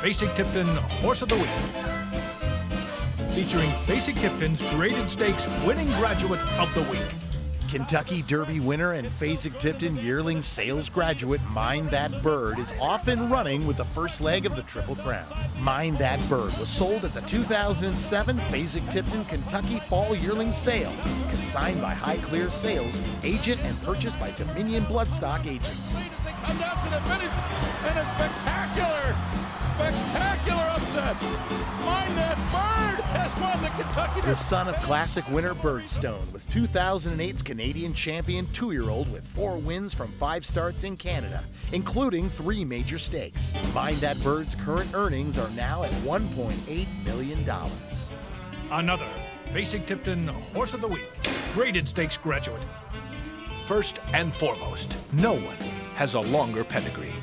Basic-Tipton Horse of the Week. Featuring Basic-Tipton's Graded Stakes winning graduate of the week. Kentucky Derby winner and Fasig-Tipton yearling sales graduate Mind That Bird is off and running with the first leg of the Triple Crown. Mind That Bird was sold at the 2007 Fasig-Tipton Kentucky Fall Yearling Sale, consigned by High Clear Sales, agent and purchased by Dominion Bloodstock Agents. They come down to the finish, and a spectacular upset. Mind That Bird has won the Kentucky Derby. The son of classic winner Birdstone was 2008's Canadian champion 2-year-old with 4 wins from 5 starts in Canada, including 3 major stakes. Mind That Bird's current earnings are now at $1.8 million. Another Basic-Tipton Horse of the Week. Graded Stakes graduate. First and foremost, no one has a longer pedigree.